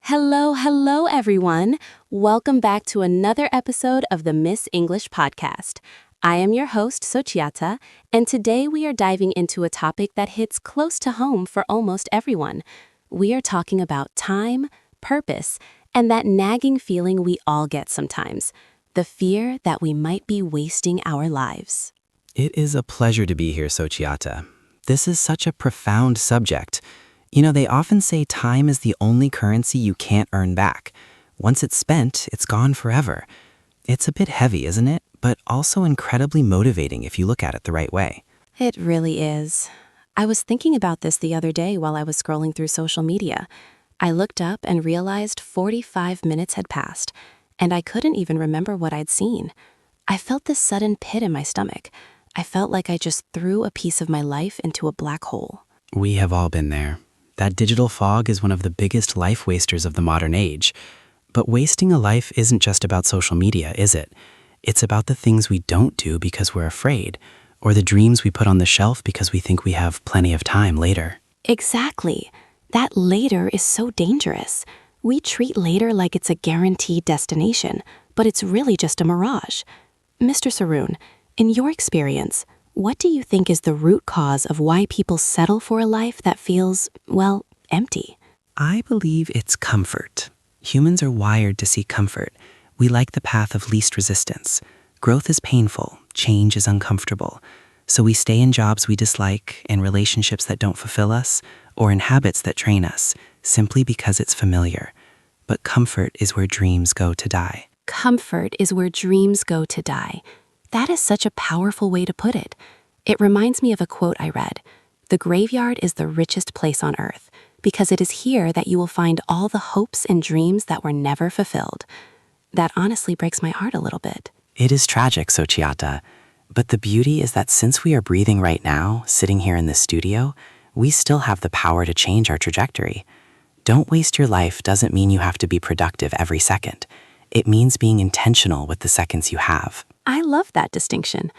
Hello, everyone. Welcome back to another episode of the Miss English Podcast. I am your host, Sochiata, and today we are diving into a topic that hits close to home for almost everyone. We are talking about time, purpose, and that nagging feeling we all get sometimes, the fear that we might be wasting our lives. It is a pleasure to be here, Sochiata. This is such a profound subject. You know, they often say time is the only currency you can't earn back. Once it's spent, it's gone forever. It's a bit heavy, isn't it? But also incredibly motivating if you look at it the right way. It really is. I was thinking about this the other day while I was scrolling through social media. I looked up and realized 45 minutes had passed, and I couldn't even remember what I'd seen. I felt this sudden pit in my stomach. I felt like I just threw a piece of my life into a black hole. We have all been there. That digital fog is one of the biggest life wasters of the modern age. But wasting a life isn't just about social media, is it? It's about the things we don't do because we're afraid, or the dreams we put on the shelf because we think we have plenty of time later. Exactly. That later is so dangerous. We treat later like it's a guaranteed destination, but it's really just a mirage. Mr. Saroon, in your experience, what do you think is the root cause of why people settle for a life that feels, well, empty? I believe it's comfort. Humans are wired to seek comfort. We like the path of least resistance. Growth is painful, change is uncomfortable. So we stay in jobs we dislike, in relationships that don't fulfill us, or in habits that drain us, simply because it's familiar. But comfort is where dreams go to die. Comfort is where dreams go to die. That is such a powerful way to put it. It reminds me of a quote I read. The graveyard is the richest place on earth, because it is here that you will find all the hopes and dreams that were never fulfilled. That honestly breaks my heart a little bit. It is tragic, Sochiata. But the beauty is that since we are breathing right now, sitting here in this studio, we still have the power to change our trajectory. Don't waste your life doesn't mean you have to be productive every second. It means being intentional with the seconds you have. I love that distinction.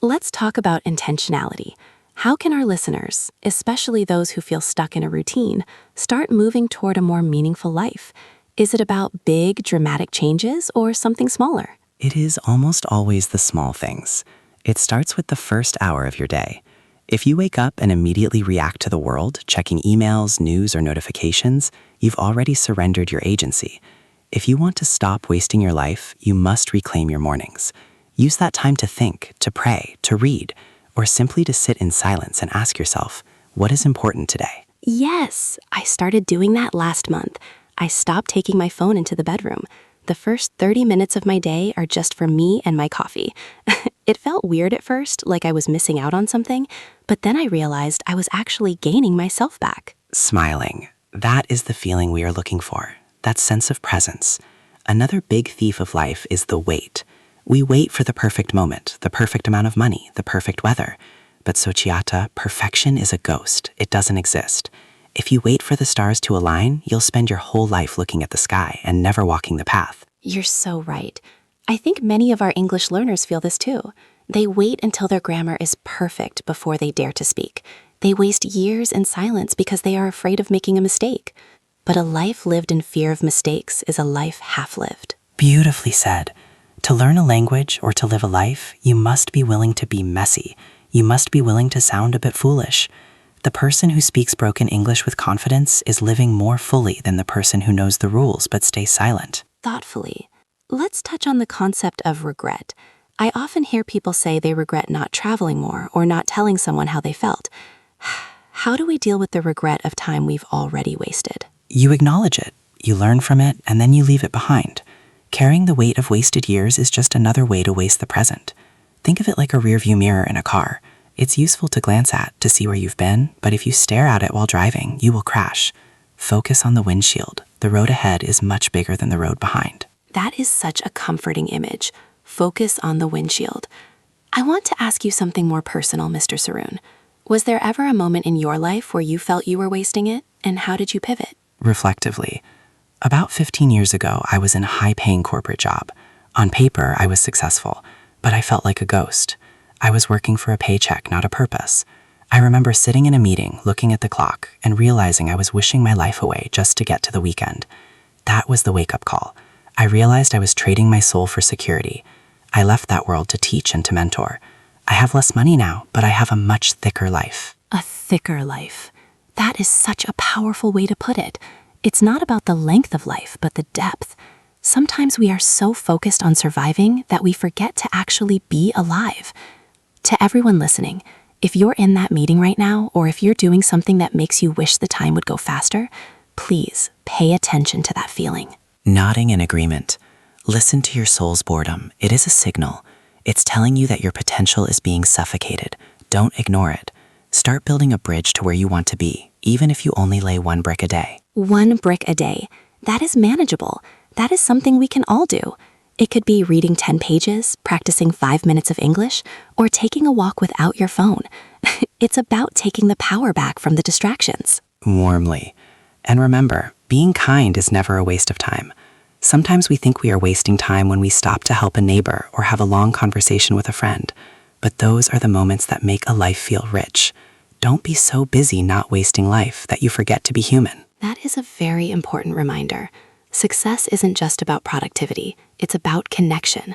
Let's talk about intentionality. How can our listeners, especially those who feel stuck in a routine, start moving toward a more meaningful life? Is it about big, dramatic changes or something smaller? It is almost always the small things. It starts with the first hour of your day. If you wake up and immediately react to the world, checking emails, news, or notifications, you've already surrendered your agency. If you want to stop wasting your life, you must reclaim your mornings. Use that time to think, to pray, to read, or simply to sit in silence and ask yourself, what is important today? Yes, I started doing that last month. I stopped taking my phone into the bedroom. The first 30 minutes of my day are just for me and my coffee. It felt weird at first, like I was missing out on something, but then I realized I was actually gaining myself back. Smiling. That is the feeling we are looking for. That sense of presence. Another big thief of life is the wait. We wait for the perfect moment, the perfect amount of money, the perfect weather. But Sochiata, perfection is a ghost. It doesn't exist. If you wait for the stars to align, you'll spend your whole life looking at the sky and never walking the path. You're so right. I think many of our English learners feel this too. They wait until their grammar is perfect before they dare to speak. They waste years in silence because they are afraid of making a mistake. But a life lived in fear of mistakes is a life half-lived. Beautifully said. To learn a language or to live a life, you must be willing to be messy. You must be willing to sound a bit foolish. The person who speaks broken English with confidence is living more fully than the person who knows the rules but stays silent. Thoughtfully. Let's touch on the concept of regret. I often hear people say they regret not traveling more or not telling someone how they felt. How do we deal with the regret of time we've already wasted? You acknowledge it, you learn from it, and then you leave it behind. Carrying the weight of wasted years is just another way to waste the present. Think of it like a rearview mirror in a car. It's useful to glance at to see where you've been, but if you stare at it while driving, you will crash. Focus on the windshield. The road ahead is much bigger than the road behind. That is such a comforting image. Focus on the windshield. I want to ask you something more personal, Mr. Saroon. Was there ever a moment in your life where you felt you were wasting it, and how did you pivot? Reflectively. About 15 years ago, I was in a high-paying corporate job. On paper, I was successful, but I felt like a ghost. I was working for a paycheck, not a purpose. I remember sitting in a meeting, looking at the clock, and realizing I was wishing my life away just to get to the weekend. That was the wake-up call. I realized I was trading my soul for security. I left that world to teach and to mentor. I have less money now, but I have a much thicker life. A thicker life. That is such a powerful way to put it. It's not about the length of life, but the depth. Sometimes we are so focused on surviving that we forget to actually be alive. To everyone listening, if you're in that meeting right now, or if you're doing something that makes you wish the time would go faster, please pay attention to that feeling. Nodding in agreement. Listen to your soul's boredom. It is a signal. It's telling you that your potential is being suffocated. Don't ignore it. Start building a bridge to where you want to be, even if you only lay 1 brick a day. 1 brick a day. That is manageable. That is something we can all do. It could be reading 10 pages, practicing 5 minutes of English, or taking a walk without your phone. It's about taking the power back from the distractions. Warmly. And remember, being kind is never a waste of time. Sometimes we think we are wasting time when we stop to help a neighbor or have a long conversation with a friend. But those are the moments that make a life feel rich. Don't be so busy not wasting life that you forget to be human. That is a very important reminder. Success isn't just about productivity, it's about connection.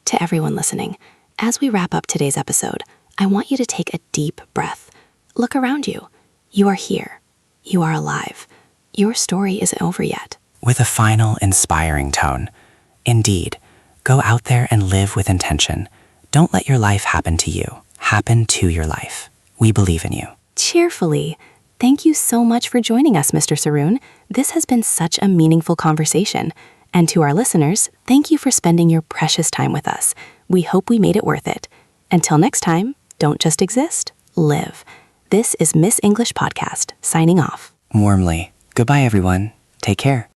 To everyone listening, as we wrap up today's episode, I want you to take a deep breath. Look around you. You are here. You are alive. Your story isn't over yet. With a final, inspiring tone. Indeed, go out there and live with intention. Don't let your life happen to you. Happen to your life. We believe in you. Cheerfully. Thank you so much for joining us, Mr. Saroon. This has been such a meaningful conversation. And to our listeners, thank you for spending your precious time with us. We hope we made it worth it. Until next time, don't just exist, live. This is Miss English Podcast, signing off. Warmly. Goodbye, everyone. Take care.